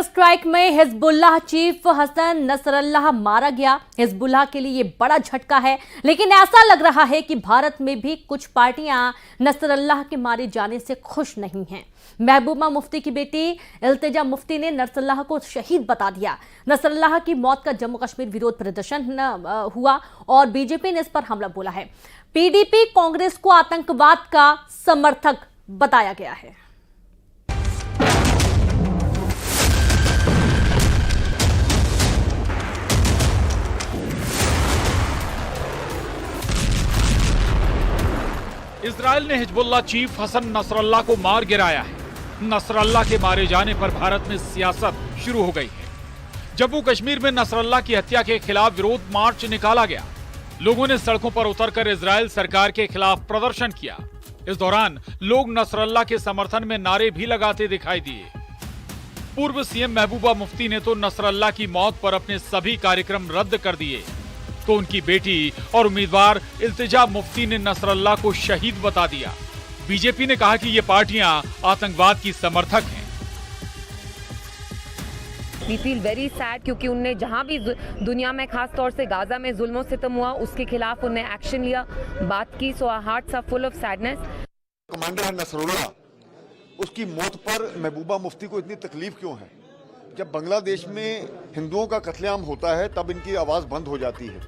Air strike में Hezbollah chief Hassan Nasrallah मारा गया। हिजबुल्लाह के लिए ये बड़ा झटका है, लेकिन ऐसा लग रहा है कि भारत में भी कुछ पार्टियां नसरल्लाह के मारे जाने से खुश नहीं हैं। महबूबा मुफ्ती की बेटी इल्तिजा मुफ्ती ने नसरल्लाह को शहीद बता दिया। नसरल्लाह की मौत का जम्मू कश्मीर विरोध प्रदर्शन हुआ और बीजेपी ने इस पर हमला बोला है। पीडीपी कांग्रेस को आतंकवाद का समर्थक बताया गया है। इजराइल ने हिजबुल्लाह चीफ हसन नसरल्लाह को मार गिराया है। नसरल्लाह के मारे जाने पर भारत में सियासत शुरू हो गई है। जम्मू कश्मीर में नसरल्लाह की हत्या के खिलाफ विरोध मार्च निकाला गया। लोगों ने सड़कों पर उतरकर इजराइल सरकार के खिलाफ प्रदर्शन किया। इस दौरान लोग नसरल्लाह के समर्थन में नारे भी लगाते दिखाई दिए। पूर्व सीएम महबूबा मुफ्ती ने तो नसरल्लाह की मौत पर अपने सभी कार्यक्रम रद्द कर दिए, तो उनकी बेटी और उम्मीदवार इल्तिजा मुफ्ती ने नसरल्लाह को शहीद बता दिया। बीजेपी ने कहा कि ये पार्टियां आतंकवाद की समर्थक हैं। We feel very sad क्योंकि उनने जहां भी दुनिया में खास तौर से गाजा में जुल्म सितम हुआ उसके खिलाफ उन्हें एक्शन लिया, बात की। So our hearts are full of sadness. Commander है नसरुल्लाह, उसकी मौत पर महबूबा मुफ्ती को इतनी तकलीफ क्यों है? जब बांग्लादेश में हिंदुओं का कत्लेआम होता है तब इनकी आवाज बंद हो जाती है।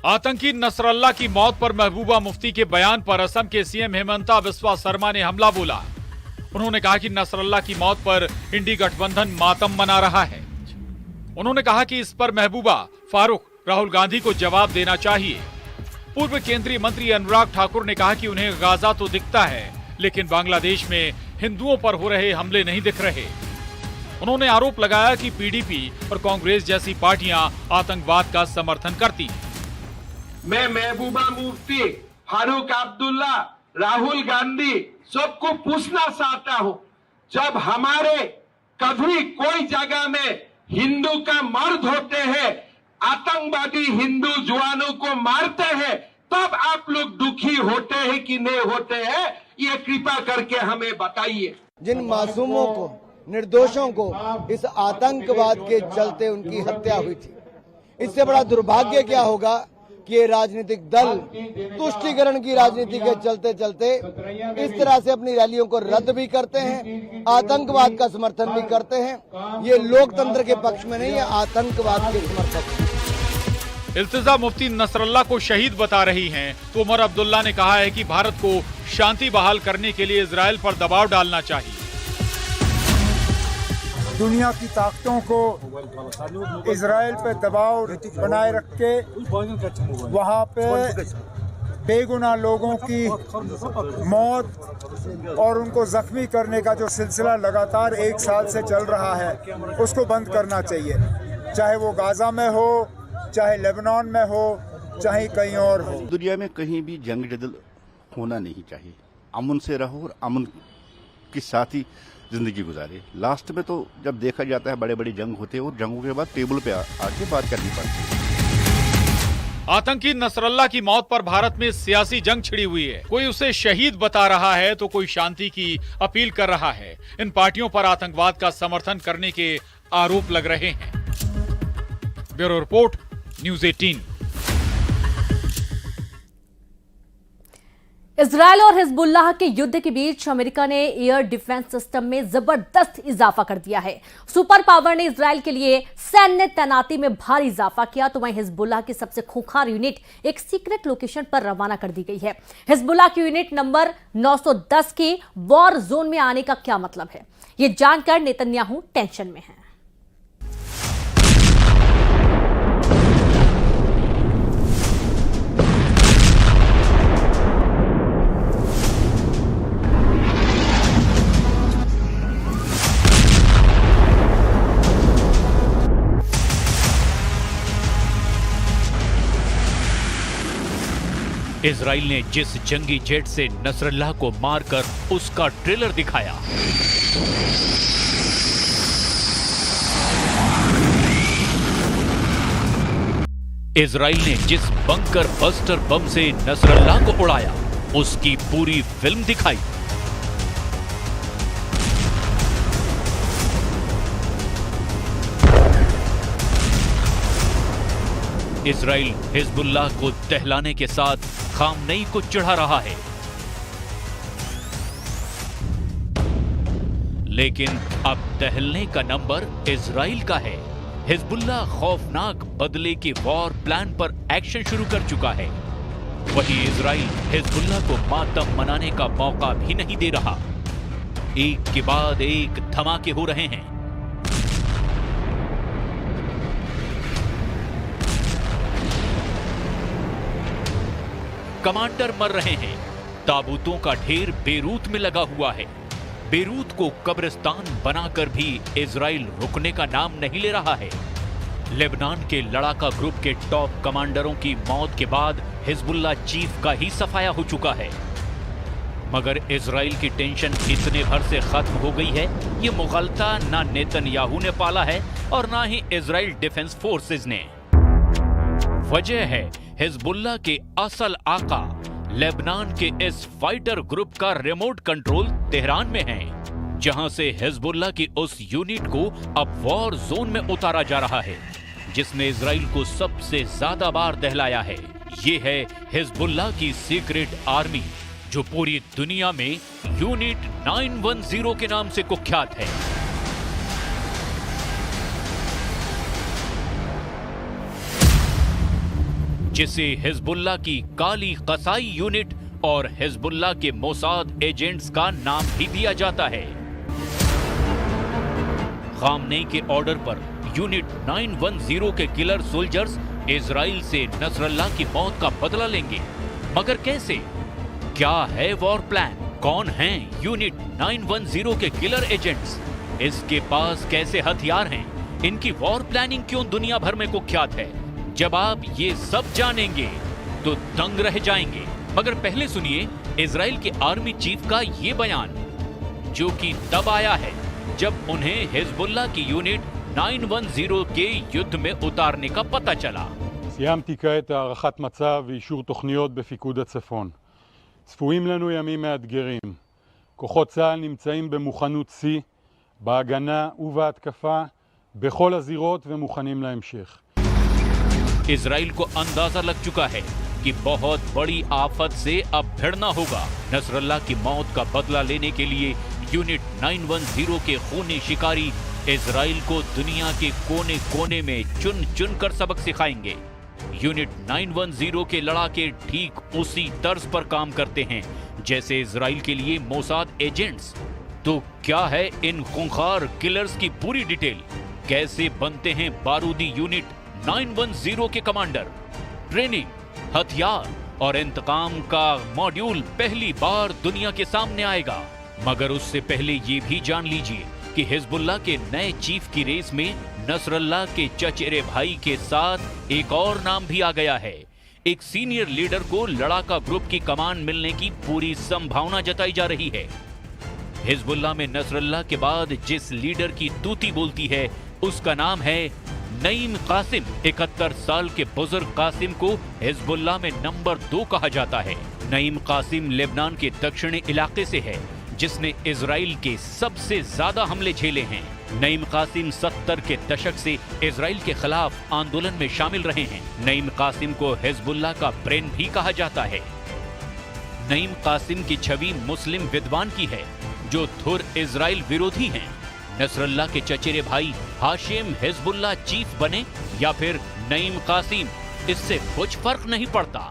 आतंकी नसरल्लाह की मौत पर महबूबा मुफ्ती के बयान पर असम के सीएम हेमंता बिस्वा शर्मा ने हमला बोला। उन्होंने कहा कि नसरल्लाह की मौत पर इंडी गठबंधन मातम मना रहा है। उन्होंने कहा कि इस पर महबूबा, फारूक, राहुल गांधी को जवाब देना चाहिए। पूर्व केंद्रीय मंत्री अनुराग ठाकुर ने कहा कि उन्हें गाजा तो दिखता है, लेकिन बांग्लादेश में हिंदुओं पर हो रहे हमले नहीं दिख रहे। उन्होंने आरोप लगाया कि पीडीपी और कांग्रेस जैसी पार्टियां आतंकवाद का समर्थन करती हैं। मैं महबूबा मुफ्ती, फारूक अब्दुल्ला, राहुल गांधी सबको पूछना चाहता हूं, जब हमारे कभी कोई जगह में हिंदू का मर्द होते हैं, आतंकवादी हिंदू जवानों को मारते हैं, तब आप लोग दुखी होते हैं कि नहीं होते हैं? ये कृपा करके हमें बताइए। जिन मासूमों को, निर्दोषों को इस आतंकवाद के चलते उनकी हत्या हुई थी, इससे बड़ा दुर्भाग्य क्या होगा कि ये राजनीतिक दल तुष्टीकरण की राजनीति के चलते चलते इस तरह से अपनी रैलियों को रद्द भी करते हैं, आतंकवाद का समर्थन भी करते हैं। ये लोकतंत्र के पक्ष में नहीं है, आतंकवाद के समर्थक हैं। इल्तिजा मुफ्ती नसरल्लाह को शहीद बता रही हैं, तो उमर अब्दुल्ला ने कहा है कि भारत को शांति बहाल करने के लिए इजराइल पर दबाव डालना चाहिए। दुनिया की ताकतों को इजराइल पे दबाव बनाए रख के वहाँ पे बेगुनाह लोगों की मौत और उनको जख्मी करने का जो सिलसिला लगातार 1 साल से चल रहा है, उसको बंद करना चाहिए। चाहे वो गाजा में हो, चाहे लेबनान में हो, चाहे कहीं और हो। दुनिया में कहीं भी जंग जदल होना नहीं चाहिए। अमन से रहो और अमन के साथ ही जिंदगी गुजारे। लास्ट में तो जब देखा जाता है बड़े बड़े जंग होते हैं और जंगों के बाद टेबल पे आके बात करनी पड़ती है। आतंकी नसरल्लाह की मौत पर भारत में सियासी जंग छिड़ी हुई है। कोई उसे शहीद बता रहा है तो कोई शांति की अपील कर रहा है। इन पार्टियों पर आतंकवाद का समर्थन करने के आरोप लग रहे हैं। Bureau report, news 18। इजरायल और हिजबुल्लाह के युद्ध के बीच अमेरिका ने एयर डिफेंस सिस्टम में जबरदस्त इजाफा कर दिया है। सुपर पावर ने इजरायल के लिए सैन्य तैनाती में भारी इजाफा किया, तो वहीं हिजबुल्लाह की सबसे खूंखार यूनिट एक सीक्रेट लोकेशन पर रवाना कर दी गई है। हिजबुल्लाह की यूनिट नंबर 910 के वॉर जोन में आने का क्या मतलब है, ये जानकर नेतन्याहू टेंशन में है। इजराइल ने जिस जंगी जेट से नसरल्लाह को मारकर उसका ट्रेलर दिखाया, इजराइल ने जिस बंकर बस्टर बम से नसरल्लाह को उड़ाया, उसकी पूरी फिल्म दिखाई। इजराइल हिजबुल्लाह को दहलाने के साथ खामनेई को चढ़ा रहा है। लेकिन अब दहलने का नंबर इजराइल का है। हिजबुल्लाह खौफनाक बदले के वॉर प्लान पर एक्शन शुरू कर चुका है। वहीं इजराइल हिजबुल्लाह को मातम मनाने का मौका भी नहीं दे रहा। एक के बाद एक धमाके हो रहे हैं। कमांडर मर रहे हैं। ताबूतों का ढेर बेरूत में लगा हुआ है। बेरूत को कब्रिस्तान बनाकर भी इजराइल रुकने का नाम नहीं ले रहा है। लेबनान के लड़ाका ग्रुप के टॉप कमांडरों की मौत के बाद हिजबुल्लाह चीफ का ही सफाया हो चुका है। मगर इजराइल की टेंशन इतने भर से खत्म हो गई है, ये मुगलता ना नेतन्याहू ने पाला है और ना ही इजराइल डिफेंस फोर्सेस ने। वजह है हिजबुल्लाह के असल आका लेबनान के इस फाइटर ग्रुप का रिमोट कंट्रोल तेहरान में है, जहां से हिजबुल्लाह की उस यूनिट को अब वॉर जोन में उतारा जा रहा है, जिसने इजराइल को सबसे ज्यादा बार दहलाया है। ये है हिजबुल्लाह की सीक्रेट आर्मी, जो पूरी दुनिया में यूनिट 910 के नाम से कुख्यात है। जिसे हिजबुल्लाह की काली कसाई यूनिट और हिजबुल्लाह के मोसाद एजेंट्स का नाम भी दिया जाता है। खामनेई के ऑर्डर पर यूनिट 910 के किलर सोल्जर्स इजराइल से नसरल्लाह की मौत का बदला लेंगे। मगर कैसे? क्या है वॉर प्लान? कौन हैं यूनिट 910 के किलर एजेंट्स? इसके पास कैसे हथियार हैं? इनकी वॉर प्लानिंग क्यों दुनिया भर में कुख्यात है? जब आप ये सब जानेंगे तो दंग रह जाएंगे। मगर पहले सुनिए इजराइल के आर्मी चीफ का ये बयान, जो कि तब आया है जब उन्हें हिजबुल्लाह की यूनिट 910 के युद्ध में उतारने का पता चला। סיימתי כעת הערכת מצב ואישור תוכניות בפיקוד הצפון. צפויים לנו ימים מאתגרים. כוחות צה"ל נמצאים במוכנות שיא, בהגנה ובהתקפה, בכל הזירות ומוכנים להמשך. इजराइल को अंदाजा लग चुका है कि बहुत बड़ी आफत से अब भिड़ना होगा। नसरल्लाह की मौत का बदला लेने के लिए यूनिट 910 के खूनी शिकारी इजराइल को दुनिया के कोने कोने में चुन चुन कर सबक सिखाएंगे। यूनिट 910 के लड़ाके ठीक उसी तर्ज पर काम करते हैं जैसे इजराइल के लिए मोसाद एजेंट्स। तो क्या है इन खूंखार किलर्स की पूरी डिटेल? कैसे बनते हैं बारूदी यूनिट 910 के कमांडर? ट्रेनिंग, हथियार और इंतकाम का मॉड्यूल पहली बार दुनिया के सामने आएगा। मगर उससे पहले ये भी जान लीजिए कि हिजबुल्लाह के नए चीफ की रेस में नसरल्लाह के चचेरे भाई के साथ एक और नाम भी आ गया है। एक सीनियर लीडर को लड़ाका ग्रुप की कमान मिलने की पूरी संभावना जताई जा रही है। हिजबुल्लाह में नसरल्लाह के बाद जिस लीडर की तूती बोलती है उसका नाम है नईम कासिम। 71 साल के बुजुर्ग कासिम को हिजबुल्लाह में नंबर 2 कहा जाता है। नईम कासिम लेबनान के दक्षिणी इलाके से है, जिसने इजराइल के सबसे ज्यादा हमले झेले हैं। नईम कासिम 70 के दशक से इजराइल के खिलाफ आंदोलन में शामिल रहे हैं। नईम कासिम को हिजबुल्लाह का ब्रेन भी कहा जाता है। नईम कासिम की छवि मुस्लिम विद्वान की है, जो धुर इजराइल विरोधी हैं। नसरल्लाह के चचेरे भाई हाशिम हिजबुल्लाह चीफ बने या फिर नईम कासिम, इससे कुछ फर्क नहीं पड़ता।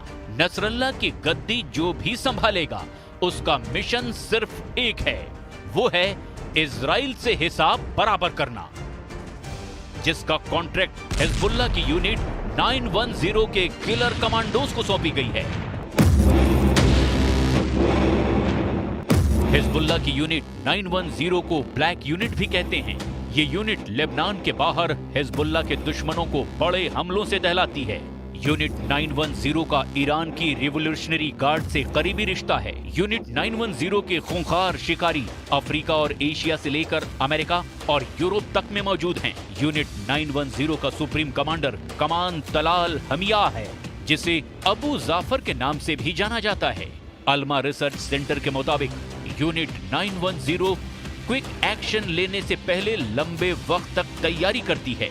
नसरल्लाह की गद्दी जो भी संभालेगा उसका मिशन सिर्फ एक है, वो है इजराइल से हिसाब बराबर करना, जिसका कॉन्ट्रैक्ट हिजबुल्लाह की यूनिट 910 के किलर कमांडोज को सौंपी गई है। हिजबुल्लाह की यूनिट 910 को ब्लैक यूनिट भी कहते हैं। ये यूनिट लेबनान के बाहर हिजबुल्लाह के दुश्मनों को बड़े हमलों से दहलाती है। यूनिट 910 का ईरान की रिवोल्यूशनरी गार्ड से करीबी रिश्ता है। यूनिट 910 के खूंखार शिकारी अफ्रीका और एशिया से लेकर अमेरिका और यूरोप तक में मौजूद हैं। यूनिट 910 का सुप्रीम कमांडर कमान तलाल हमिया है, जिसे अबू जाफर के नाम से भी जाना जाता है। अल्मा रिसर्च सेंटर के मुताबिक यूनिट 910 क्विक एक्शन लेने से पहले लंबे वक्त तक तैयारी करती है।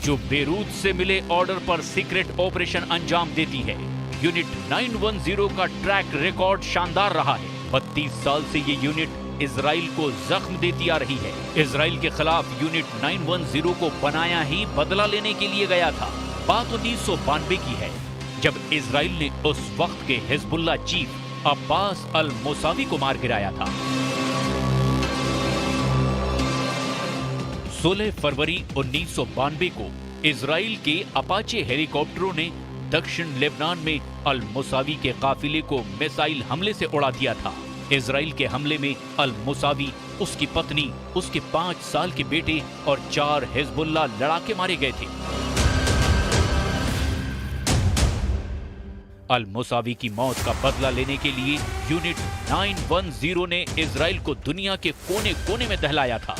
जो बेरूत से मिले ऑर्डर पर सीक्रेट ऑपरेशन अंजाम देती है। यूनिट 910 का ट्रैक रिकॉर्ड शानदार रहा है। 32 साल से ये यूनिट इजराइल को जख्म देती आ रही है। इजराइल के खिलाफ यूनिट 910 को बनाया ही बदला लेने के लिए गया था। बात 1992 की है, जब इजराइल ने उस वक्त के हिजबुल्लाह चीफ अब्बास अल मुसावी को मार गिराया था। 16 फरवरी 1992 को इजराइल के अपाचे हेलीकॉप्टरों ने दक्षिण लेबनान में अल मुसावी के काफिले को मिसाइल हमले से उड़ा दिया था। इजराइल के हमले में अल मुसावी, उसकी पत्नी, उसके 5 साल के बेटे और 4 हिजबुल्लाह लड़ाके मारे गए थे। अल मुसावी की मौत का बदला लेने के लिए यूनिट 910 ने इजराइल को दुनिया के कोने कोने में दहलाया था।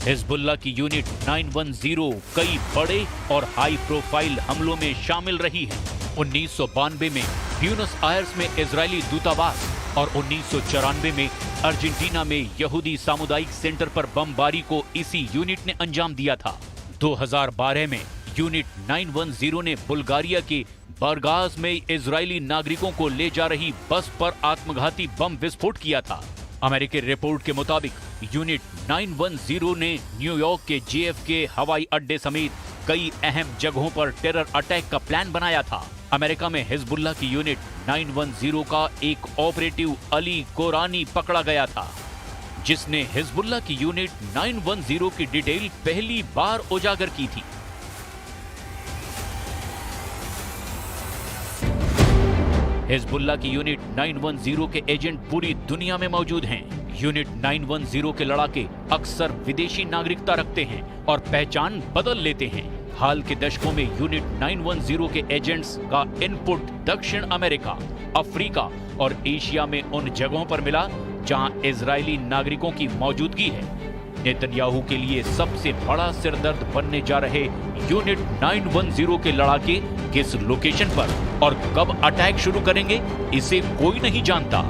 हिजबुल्लाह की यूनिट 910 कई बड़े और हाई प्रोफाइल हमलों में शामिल रही है। 1992 में ब्यूनस आयर्स में इजरायली दूतावास और 1994 में अर्जेंटीना में यहूदी सामुदायिक सेंटर पर बमबारी को इसी यूनिट ने अंजाम दिया था। 2012 में यूनिट 910 ने बुल्गारिया के बरगाज में इजरायली नागरिकों को ले जा रही बस पर आत्मघाती बम विस्फोट किया था। अमेरिकी रिपोर्ट के मुताबिक यूनिट 910 ने न्यूयॉर्क के JFK हवाई अड्डे समेत कई अहम जगहों पर टेरर अटैक का प्लान बनाया था। अमेरिका में हिजबुल्लाह की यूनिट 910 का एक ऑपरेटिव अली कोरानी पकड़ा गया था, जिसने हिजबुल्लाह की यूनिट 910 की डिटेल पहली बार उजागर की थी। हिजबुल्लाह की यूनिट 910 के एजेंट पूरी दुनिया में मौजूद हैं। यूनिट 910 के लड़ाके अक्सर विदेशी नागरिकता रखते हैं और पहचान बदल लेते हैं। हाल के दशकों में यूनिट 910 के एजेंट्स का इनपुट दक्षिण अमेरिका, अफ्रीका और एशिया में उन जगहों पर मिला जहां इजरायली नागरिकों की मौजूदगी है। नेतन्याहू के लिए सबसे बड़ा सिरदर्द बनने जा रहे यूनिट 910 के लड़ाके किस लोकेशन पर और कब अटैक शुरू करेंगे, इसे कोई नहीं जानता।